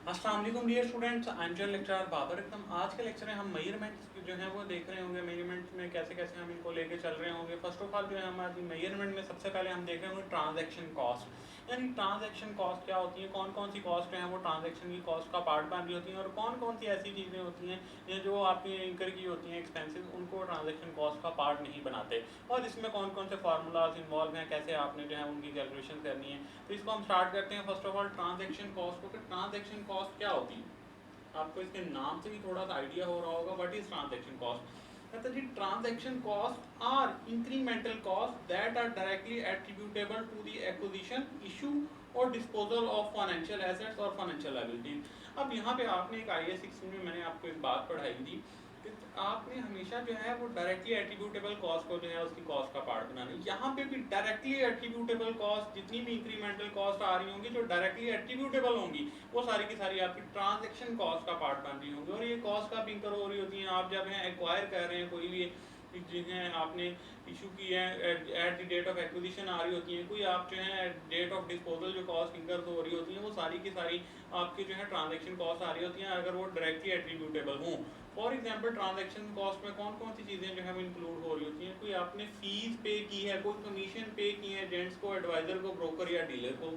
अस्सलाम वालेकुम dear students, I am general lecturer Babar एकदम। आज के लेक्चर में हम मेजरमेंट्स जो हैं वो देख रहे होंगे। मेजरमेंट्स में कैसे कैसे हम इनको लेके चल रहे होंगे। फर्स्ट ऑफ ऑल जो है हमारी मेजरमेंट में सबसे पहले हम देख रहे होंगे ट्रांजैक्शन कॉस्ट। यानी ट्रांजैक्शन कॉस्ट क्या होती है, कौन कौन सी कॉस्ट हैं वो ट्रांजैक्शन की कॉस्ट का पार्ट बन रही होती हैं, और कौन कौन सी ऐसी चीज़ें होती हैं ये जो आपने इंकर की होती हैं एक्सपेंसेस, उनको ट्रांजैक्शन कॉस्ट का पार्ट नहीं बनाते, और इसमें कौन कौन से फार्मूलाज इन्वॉल्व हैं, कैसे आपने जो है उनकी कैलकुलेशन करनी है। तो इसको हम स्टार्ट करते हैं first of all transaction cost को। ट्रांजैक्शन कॉस्ट क्या होती है, आपको इसके नाम से भी थोड़ा सा आइडिया हो रहा होगा। What is transaction cost? कहते हैं जी transaction cost are incremental cost that are directly attributable to the acquisition, issue और डिस्पोजल ऑफ फाइनेंशियल एसेट्स और फाइनेंशियल लायबिलिटीज। अब यहाँ पे आपने एक IAS 16 में मैंने आपको एक बात पढ़ाई थी कि आपने हमेशा जो है वो डायरेक्टली एट्रीब्यूटेबल कॉस्ट को जो है उसकी कॉस्ट का पार्ट बनाना है। यहाँ पे भी डायरेक्टली एट्रीब्यूटेबल कॉस्ट, जितनी भी इंक्रीमेंटल कॉस्ट आ रही होंगी जो डायरेक्टली एट्रीब्यूटेबल होंगी, वो सारी की सारी आपकी ट्रांजैक्शन कॉस्ट का पार्ट बन रही होंगी। और ये कॉस्ट का इंकर हो रही होती है आप जब है एक्वायर कर रहे हैं कोई भी जिन्हें आपने इशू की है at the date of acquisition आ रही होती है, कोई आप जो है डेट ऑफ डिस्पोजल जो कॉस्ट इंकर हो रही होती है, वो सारी की सारी आपकी जो है ट्रांजैक्शन कॉस्ट आ रही होती हैं अगर वो डायरेक्टली एट्रीब्यूटेबल हों। फॉर एग्जांपल ट्रांजैक्शन कॉस्ट में कौन कौन सी चीज़ें जो है वो इंक्लूड हो रही होती हैं, कोई आपने फीस पे की है, कोई कमीशन पे की है एजेंट्स को, एडवाइजर को, ब्रोकर या डीलर को,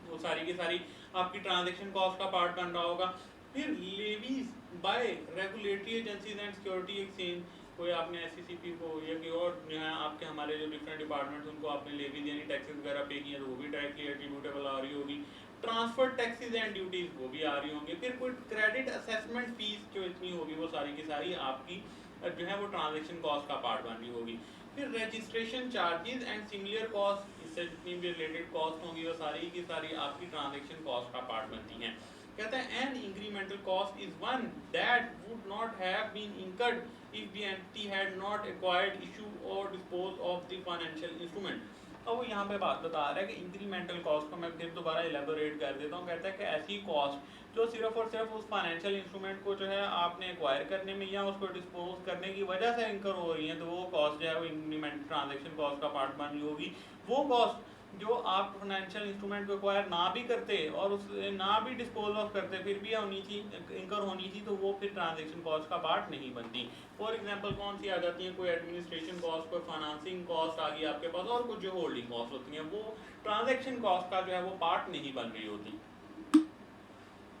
वो सारी की सारी आपकी ट्रांजैक्शन कॉस्ट का पार्ट बन रहा होगा। फिर levies by regulatory agencies and security exchange, कोई आपने SCCP को या कि और जो है आपके हमारे जो डिफरेंट डिपार्टमेंट्स उनको आपने लेवीज यानी टैक्सेस वगैरह पे किए तो वो भी डायरेक्टली एट्रीब्यूटेबल आ रही होगी। ट्रांसफर टैक्सेस एंड ड्यूटीज वो भी आ रही होंगी। फिर कोई क्रेडिट असेसमेंट फीस जो इतनी होगी वो सारी की सारी आपकी जो है वो ट्रांजैक्शन कॉस्ट का पार्ट बन रही होगी। फिर registration charges and similar cost, इससे जितनी भी रिलेटेड कॉस्ट होंगी वो सारी की सारी आपकी ट्रांजैक्शन कॉस्ट का पार्ट बनती हैं। कहते हैं an incremental cost is one that would not have been incurred if the entity had not acquired, issue और dispose of the financial instrument. अब वो यहाँ पे बात बता रहा है कि इंक्रीमेंटल कॉस्ट को मैं फिर दोबारा एलेबोरेट कर देता हूँ। कहता है कि ऐसी कॉस्ट जो सिर्फ और सिर्फ उस फाइनेंशियल इंस्ट्रूमेंट को जो है आपने एक्वायर करने में या उसको डिस्पोज करने की वजह से इंकर हो रही है, तो वो कॉस्ट जो है वो इंक्रीमेंट ट्रांजैक्शन कॉस्ट का पार्ट बन रही होगी। वो कॉस्ट जो आप फाइनेंशियल इंस्ट्रूमेंट को एक्वायर ना भी करते और उस ना भी डिस्पोज ऑफ करते फिर भी होनी थी, इंकर होनी थी, तो वो फिर ट्रांजैक्शन कॉस्ट का पार्ट नहीं बनती। फॉर एग्जांपल कौन सी आ जाती है, कोई एडमिनिस्ट्रेशन कॉस्ट, कोई फाइनेंसिंग कॉस्ट आ गई आपके पास, और कुछ जो होल्डिंग कॉस्ट होती हैं वो ट्रांजैक्शन कॉस्ट का जो है वो पार्ट नहीं बन रही होती।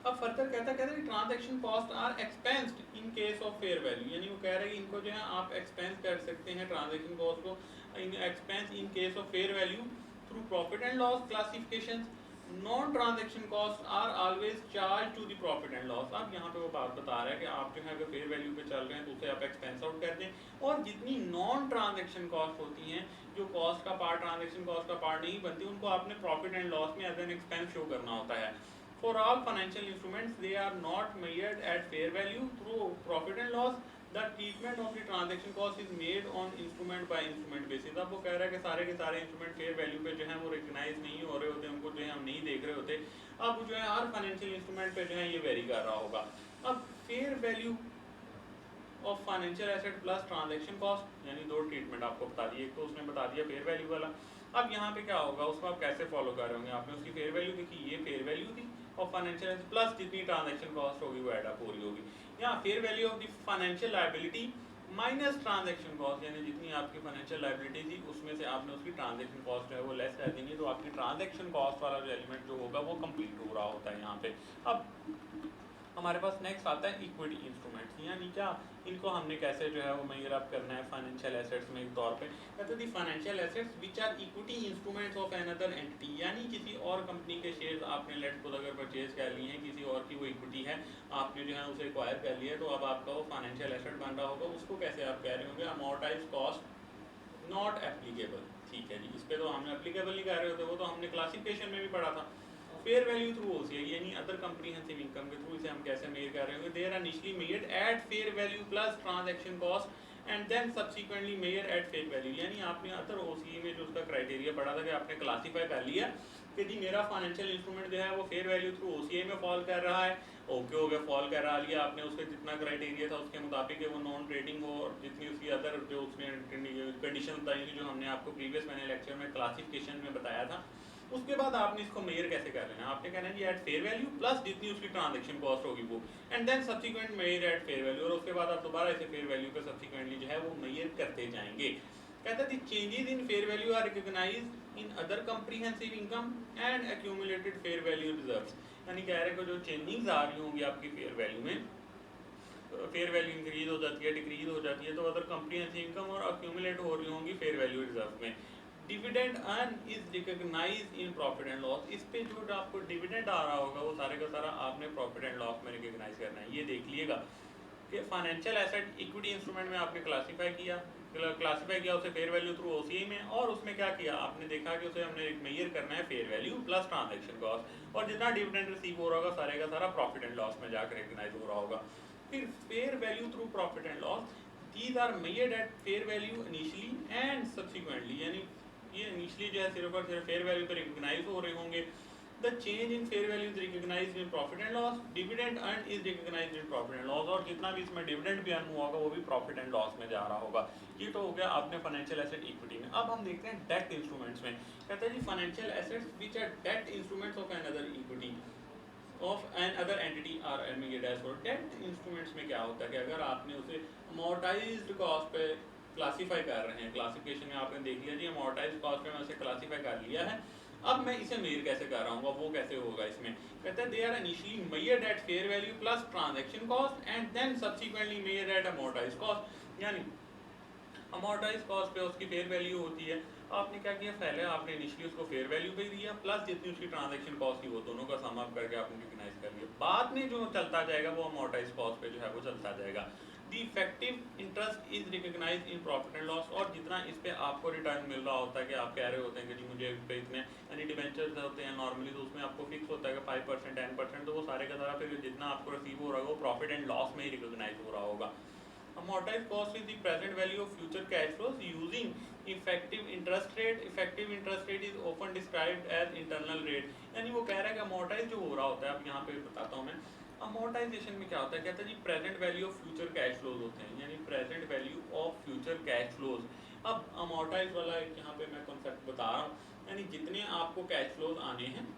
अब फर्दर कहता है transaction cost are expensed in case of fair value, यानी वो कह रहे हैं कि इनको जो है आप एक्सपेंस कर सकते हैं ट्रांजैक्शन कॉस्ट को expense in case of fair value through profit and loss classification. Non transaction cost are always charge to the profit and loss. अब यहाँ पे वो बात बता रहा है कि आप जो है अगर फेयर वैल्यू पे चल रहे हैं तो उसे आप एक्सपेंस आउट कर दें, और जितनी नॉन ट्रांजैक्शन कॉस्ट होती हैं जो कॉस्ट का पार्ट ट्रांजैक्शन कॉस्ट का पार्ट नहीं बनती, उनको आपने प्रॉफिट एंड लॉस में एज एन एक्सपेंस शो करना होता है। For all financial instruments, they are not measured at fair value through profit and loss. The treatment of the transaction cost is made on instrument by instrument basis. अब वो कह रहा है कि सारे के सारे इंस्ट्रूमेंट फेयर वैल्यू पे जो है वो रिकग्नाइज नहीं हो रहे होते, उनको जो है हम नहीं देख रहे होते। अब जो है हर फाइनेंशियल इंस्ट्रूमेंट पे जो है ये वेरी कर रहा होगा। अब fair value of financial asset plus transaction cost, यानी दो ट्रीटमेंट आपको बता दिए, एक तो उसने बता दिया फेयर वैल्यू वाला। अब यहाँ पे क्या होगा उसको आप कैसे फॉलो कर रहे होंगे, आपने उसकी फेयर वैल्यू देखी, ये फेयर वैल्यू थी और फाइनेंशियल प्लस जितनी ट्रांजैक्शन कॉस्ट होगी वो एडअप हो रही होगी। यहाँ fair value of the financial liability minus transaction cost, यानी जितनी आपकी फाइनेंशियल लायबिलिटी थी उसमें से आपने उसकी ट्रांजैक्शन कॉस्ट जो है वो लेस कर देंगे, तो आपकी ट्रांजैक्शन कॉस्ट वाला जो एलिमेंट जो होगा वो कंप्लीट हो रहा होता है यहाँ पे। अब हमारे पास नेक्स्ट आता है इक्विटी इंस्ट्रूमेंट्स, यानी क्या इनको हमने कैसे जो है वो मेजर अप करना है फाइनेंशियल एसेट्स में। एक तौर पे कहते हैं financial assets which are equity instruments of another entity, यानी किसी और कंपनी के शेयर्स आपने लेट्स सपोज अगर परचेज कर लिए हैं, किसी और की वो इक्विटी है, आपने जो है उसे एक्वायर कर लिया है, तो अब आपका वो फाइनेंशियल एसेट बन रहा होगा। उसको कैसे आप कह रहे होंगे, अमोर्टाइज कॉस्ट नॉट एप्लीकेबल। ठीक है जी, इस पर तो हमने एप्लीकेबल नहीं कर रहे होते, वो तो हमने क्लासिफिकेशन में भी पढ़ा था। फेयर वैल्यू थ्रू OCI यानी अदर कंप्रीहेंसिव इनकम के थ्रू इसे हम कैसे मेजर कर रहे होंगे, there are initially measured at fair value plus transaction cost and then subsequently measure at fair value. यानी आपने अदर OCI में जो उसका क्राइटेरिया पढ़ा था कि आपने क्लासीफाई कर लिया कि जी मेरा फाइनेंशियल इंस्ट्रूमेंट जो है वो फेयर वैल्यू थ्रू OCI में फॉल कर रहा है, ओके हो गया, फॉल कर रहा लिया आपने, उसके जितना क्राइटेरिया था उसके मुताबिक वो नॉन ट्रेडिंग हो, और जितनी उसकी अदर जो उसने कंडीशन बताई थी जो हमने आपको प्रीवियस मैंने लेक्चर में क्लासिफिकेशन में बताया था उसके बाद आपने इसको मेजर कैसे कर लेना, आपने कहना है जी एट फेयर वैल्यू प्लस जितनी उसकी ट्रांजेक्शन कॉस्ट होगी वो, and then subsequent measure at fair value, और उसके बाद आप दोबारा इसे फेयर वैल्यू पे सब्सिक्वेंटली जो है वो मेजर करते जाएंगे। कहता है changes in fair value are recognised in other comprehensive income and accumulated fair value reserves, यानी कह रहे हैं जो चेंजिंग्स आ रही होंगी आपकी फेयर वैल्यू में, फेयर वैल्यू इंक्रीज हो जाती है, डिक्रीज हो जाती है, तो अदर कॉम्प्रिहेंसिव इनकम और अक्यूमुलेट हो रही होंगी फेयर वैल्यू रिजर्व में। Dividend earn is recognised in profit and loss, इस पे जो आपको डिविडेंड आ रहा होगा वो सारे का सारा आपने प्रॉफिट एंड लॉस में रिकॉग्नाइज करना है। ये देख लिएगा कि फाइनेंशियल एसेट इक्विटी इंस्ट्रूमेंट में आपने क्लासीफाई किया उसे फेयर वैल्यू थ्रू ओसीआई में, और उसमें क्या किया आपने देखा कि उसे हमने मेजर करना है fair value plus transaction cost, और जितना डिविडेंड रिसीव हो रहा होगा सारे का सारा प्रॉफिट एंड लॉस में जाकर रिकॉग्नाइज हो रहा होगा। फिर fair value through profit and loss, these are measured at fair value initially and subsequently, यानी ये इनिशियली जो है सिर्फ और सिर्फ फेयर वैल्यू पे रिकॉग्नाइज हो रहे होंगे। The change in fair value is recognised in profit and loss, dividend earn is recognised in profit and loss, और जितना भी इसमें डिविडेंड भी अर्न हुआ होगा वो भी प्रॉफिट एंड लॉस में जा रहा होगा। ये तो हो गया आपने फाइनेंशियल एसेट इक्विटी में। अब हम देखते हैं डेट इंस्ट्रूमेंट्स में। कहते हैं जी financial assets which are debt instruments of another equity of an other entity are एमिगेड एज फॉर डेट इंस्ट्रूमेंट्स में क्या होता है कि अगर आपने उसे अमोर्टाइज्ड कॉस्ट पे क्लासीफाई कर रहे हैं, क्लासिफिकेशन में आपने देख लिया जी अमोर्टाइज्ड कॉस्ट पे मैं उसे क्लासीफाई कर लिया है, अब मैं इसे मेजर कैसे कर रहा हूँ, वो कैसे होगा इसमें। कहते हैं they are initially measured at fair value plus transaction cost and then subsequently measured at amortised cost, यानी अमोर्टाइज्ड कॉस्ट पे उसकी फेयर वैल्यू होती है। आपने क्या किया, पहले आपने इनिशियली उसको फेयर वैल्यू पे दिया प्लस जितनी उसकी ट्रांजैक्शन कॉस्ट थी वो दोनों का सम अप करके आपने रिकॉग्नाइज कर लिया। बाद में जो चलता जाएगा वो अमोर्टाइज्ड कॉस्ट पे जो है वो चलता जाएगा। The effective interest is recognised in profit and loss, और जितना इस पे आपको रिटर्न मिल रहा होता है कि आप कह रहे होते हैं कि जी मुझे इस पे इतने यानी डिबेंचर्स होते हैं नॉर्मली, तो उसमें आपको फिक्स होता है कि 5% 10%, तो वो सारे का सारा फिर जितना आपको रिसीव हो रहा होगा वो प्रॉफिट एंड लॉस में ही रिकॉग्नाइज हो रहा होगा। Amortized cost is the present value of future cash flows using effective interest rate. Effective interest rate is often described as internal rate, यानी वो कह रहा है कि amortize जो हो रहा होता है, अब यहाँ पे बताता हूँ मैं amortization में क्या होता है। कहता है जी present value of future cash flows होते हैं, यानी present value of future cash flows। अब amortize वाला एक यहाँ पे मैं कॉन्सेप्ट बता रहा हूँ, यानी जितने आपको कैश फ्लोज आने हैं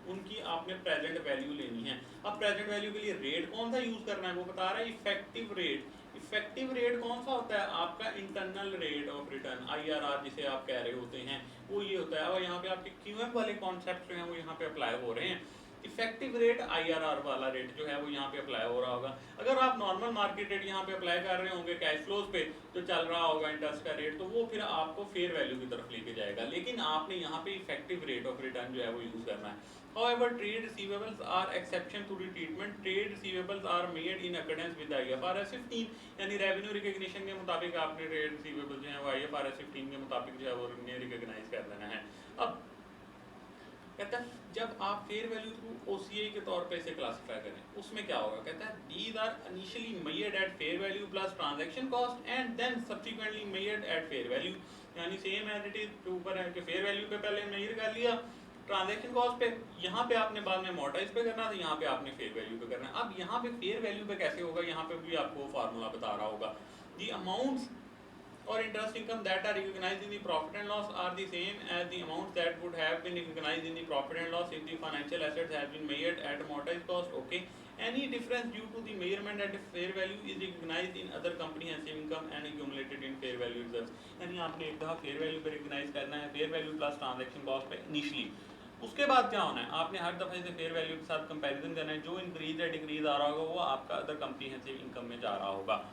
उनकी आपने प्रेजेंट वैल्यू लेनी है। अब प्रेजेंट वैल्यू के लिए रेट कौन सा यूज करना है वो बता रहा है, इफेक्टिव रेट। इफेक्टिव रेट कौन सा होता है, आपका internal rate of return IRR जिसे आप कह रहे होते हैं वो ये होता है। और यहाँ पे आपके QM वाले कॉन्सेप्ट जो हैं वो यहाँ पे अप्लाई हो रहे हैं। इफेक्टिव रेट IRR वाला रेट जो है वो यहाँ पे अप्लाई हो रहा होगा। अगर आप नॉर्मल मार्केट रेट यहाँ पे अप्लाई कर रहे होंगे कैश फ्लोज पे जो चल रहा होगा इंटरेस्ट का रेट, तो वो फिर आपको फेयर वैल्यू की तरफ लेके जाएगा, लेकिन आपने यहाँ पे इफेक्टिव रेट ऑफ रिटर्न जो है वो यूज करना है। However, trade receivables are exception to the treatment. Trade receivables are made in accordance with IFRS 15, यानी रेवेन्यू रिकॉग्निशन के मुताबिक आपने ट्रेड रिसीवेबल जो है वो IFRS 15 के मुताबिक जो है वो रिकॉग्नाइज कर लेना है। अब कहता है जब आप फेयर वैल्यू थ्रू OCI के तौर पे इसे क्लासिफाई करें उसमें क्या होगा, कहता है these are initially measured at fair value plus transaction cost and then subsequently measured at fair value, यानी सेम एज इट इज ऊपर है कि फेयर वैल्यू पे पहले मेजर कर लिया, ट्रांजैक्शन कॉस्ट पे यहाँ पे आपने बाद में अमोर्टाइज पे करना था, यहाँ पे आपने फेयर वैल्यू पे करना है। अब यहाँ पे फेयर वैल्यू पे कैसे होगा, यहाँ पे भी आपको फार्मूला बता रहा होगा। दी अमाउंट्स और interest income that are recognised in the profit and loss are the same as the amounts that would have been recognised in the profit and loss if the financial assets have been measured at amortised cost. Okay, any difference due to the measurement at fair value is recognized in other comprehensive income and accumulated in fair value reserves, यानी आपने एक दफा fair value पे recognise करना है fair value plus transaction cost पे initially. उसके बाद क्या होना है, आपने हर दफा इसे फेयर वैल्यू के साथ कंपैरिजन करना है, जो इंक्रीज या डिक्रीज आ रहा होगा वो आपका अदर कॉम्प्रिहेंसिव इनकम में जा रहा होगा।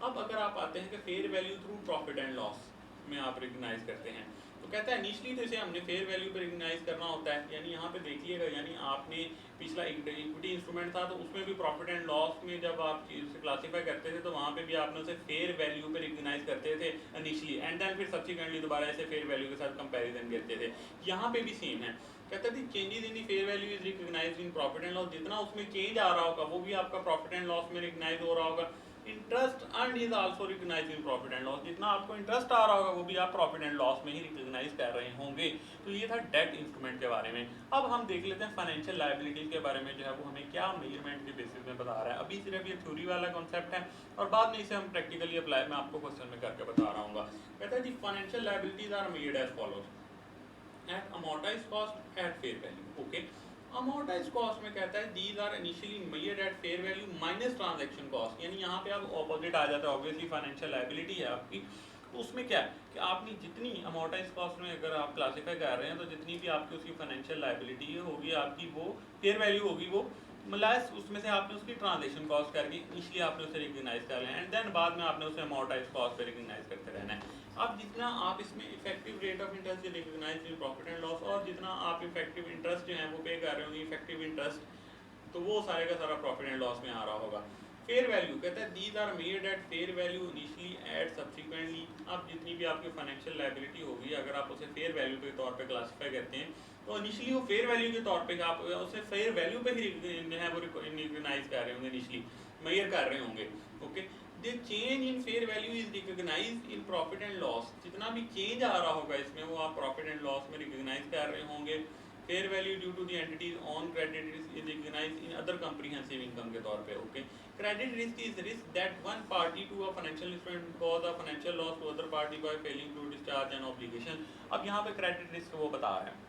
अब अगर आप आते हैं कि fair value through profit and loss में आप रिकॉग्नाइज करते हैं, तो कहता है इनिशियली तो इसे हमने फेयर वैल्यू पे रिकॉग्नाइज करना होता है, यानी यहाँ पे देखिएगा, यानी आपने पिछला इक्विटी इंस्ट्रूमेंट था तो उसमें भी प्रॉफिट एंड लॉस में जब आप इसे क्लासीफाई करते थे तो वहाँ पे भी आपने उसे फेयर वैल्यू पे रिकॉग्नाइज करते थे इनिशियली, एंड देन फिर सब्सिक्वेंटली दोबारा इसे फेयर वैल्यू के साथ कंपैरिजन करते थे। यहाँ पे भी सेम है, कहते थे changes in the fair value is recognised in profit and loss, जितना उसमें चेंज आ रहा होगा वो भी आपका प्रॉफिट एंड लॉस में रिकॉग्नाइज हो रहा होगा। Interest earn is also recognised in profit and loss, जितना आपको इंटरेस्ट आ रहा होगा वो भी आप प्रॉफिट एंड लॉस में ही रिकॉग्नाइज कर रहे होंगे। तो ये था डेट इंस्ट्रूमेंट के बारे में। अब हम देख लेते हैं फाइनेंशियल लायबिलिटीज के बारे में जो है वो हमें क्या मेजरमेंट के बेसिस में बता रहा है। अभी सिर्फ ये थ्योरी वाला कॉन्सेप्ट है और बाद में इसे हम प्रैक्टिकली अप्लाई मैं आपको क्वेश्चन में करके बता रहा हूँ। कहता है जी financial liabilities are measured as follows, at amortize cost at fair value. Okay, amortize cost में कहता है these are initially measured at fair value minus transaction cost, यानी यहाँ पे अब ऑपोजिट आ जाता है, ऑब्वियसली फाइनेंशियल लायबिलिटी है आपकी, तो उसमें क्या है कि आपने जितनी अमोर्टाइज कॉस्ट में अगर आप क्लासीफाई कर रहे हैं तो जितनी भी आपकी उसकी फाइनेंशियल लायबिलिटी होगी आपकी वो फेयर वैल्यू होगी, वो मतलब उसमें से आपने उसकी ट्रांजेक्शन कॉस्ट करके इनिशियली आपने उसे रिकग्नाइज कर लेना है एंड देन बाद में आपने उसे अमोर्टाइज कॉस्ट पे रिकग्नाइज करते रहना है। अब जितना आप इसमें effective rate of interest recognise in profit and loss, और जितना आप इफेक्टिव इंटरेस्ट जो है वो पे कर रहे होंगे इफेक्टिव इंटरेस्ट, तो वो सारे का सारा प्रॉफिट एंड लॉस में आ रहा होगा। फेयर वैल्यू कहता है these are made at fair value initially at subsequently. अब जितनी भी आपकी फाइनेंशियल लायबिलिटी होगी अगर आप उसे फेयर वैल्यू के तौर पे क्लासिफाई करते हैं तो इनिशियली वो फेयर वैल्यू के तौर पे आप उसे फेयर वैल्यू पे ही जो है वो रिकग्नाइज कर रहे होंगे, इनिशियली मेजर कर रहे होंगे। Okay, the change in fair value is recognised in profit and loss, जितना भी चेंज आ रहा होगा इसमें वो आप प्रॉफिट एंड लॉस में रिकग्नाइज कर रहे होंगे। Fair value due to the entity's on credit risk is recognised in other comprehensive income के तौर पे। Okay, credit risk is risk that one party to a financial instrument cause a financial loss to other party bye failing to discharge an obligation. अब यहाँ पे credit risk वो बता रहे हैं,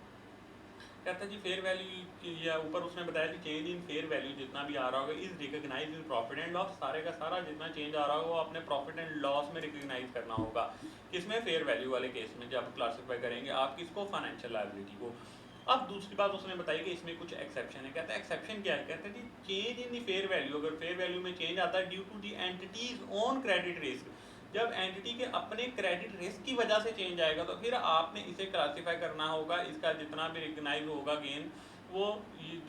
कहता है जी फेयर वैल्यू या ऊपर उसने बताया कि चेंज इन फेयर वैल्यू जितना भी आ रहा होगा is recognise in profit and loss, सारे का सारा जितना चेंज आ रहा होगा वो अपने प्रॉफिट एंड लॉस में रिकग्नाइज करना होगा। किसमें? फेयर वैल्यू वाले केस में जब क्लासिफाई करेंगे आप किसको? फाइनेंशियल लायबिलिटी को। अब दूसरी बात उसने बताई कि इसमें कुछ एक्सेप्शन है। कहता है एक्सेप्शन क्या है? कहता है जी change in the fair value, अगर फेयर वैल्यू में चेंज आता है due to the entity's on credit risk, जब एंटिटी के अपने क्रेडिट रिस्क की वजह से चेंज आएगा तो फिर आपने इसे क्लासिफाई करना होगा, इसका जितना भी रिकग्नाइज होगा गेन वो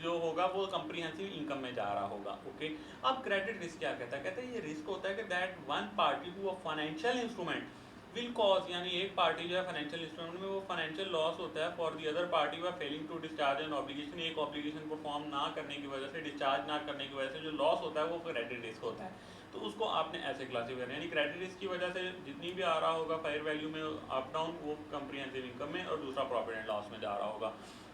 जो होगा वो कंप्रीहेंसिव इनकम में जा रहा होगा। ओके, अब क्रेडिट रिस्क क्या कहता है? कहता है ये रिस्क होता है कि that one party to a financial instrument will cause, यानी एक पार्टी जो है फाइनेंशियल इंस्ट्रूमेंट में वो फाइनेंशियल लॉस होता है फॉर दी अदर पार्टी व failing to discharge an obligation, एक ऑब्लिगेशन परफॉर्म ना करने की वजह से, डिस्चार्ज ना करने की वजह से जो लॉस होता है वो क्रेडिट रिस्क होता है। तो उसको आपने ऐसे क्लासिफाई करना है, यानी क्रेडिट रिस्क की वजह से जितनी भी आ रहा होगा फेयर वैल्यू में अप डाउन वो कंप्रीहेंसिव इनकम में, और दूसरा प्रॉफिट एंड लॉस में जा रहा होगा।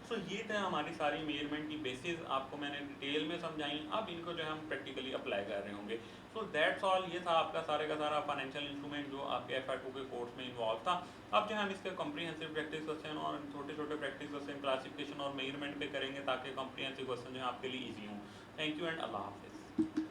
सो ये थे हमारी सारी मेजरमेंट की बेसिस, आपको मैंने डिटेल में समझाई, अब इनको जो है हम प्रैक्टिकली अप्लाई कर रहे होंगे। सो दैट्स ऑल, ये था आपका सारे का सारा फाइनेंशियल इंस्ट्रूमेंट जो आपके FI2 के कोर्स में इन्वॉल्व था। अब जो हम इसके कॉम्प्रीहेंसिव प्रैक्टिस क्वेश्चन और छोटे छोटे प्रैक्टिस क्वेश्चन क्लासिफिकेशन और मेजरमेंट पे करेंगे ताकि कॉम्प्रीहेंसिव क्वेश्चन जो है आपके लिए ईजी हों। थैंक यू एंड अल्लाह हाफिज़।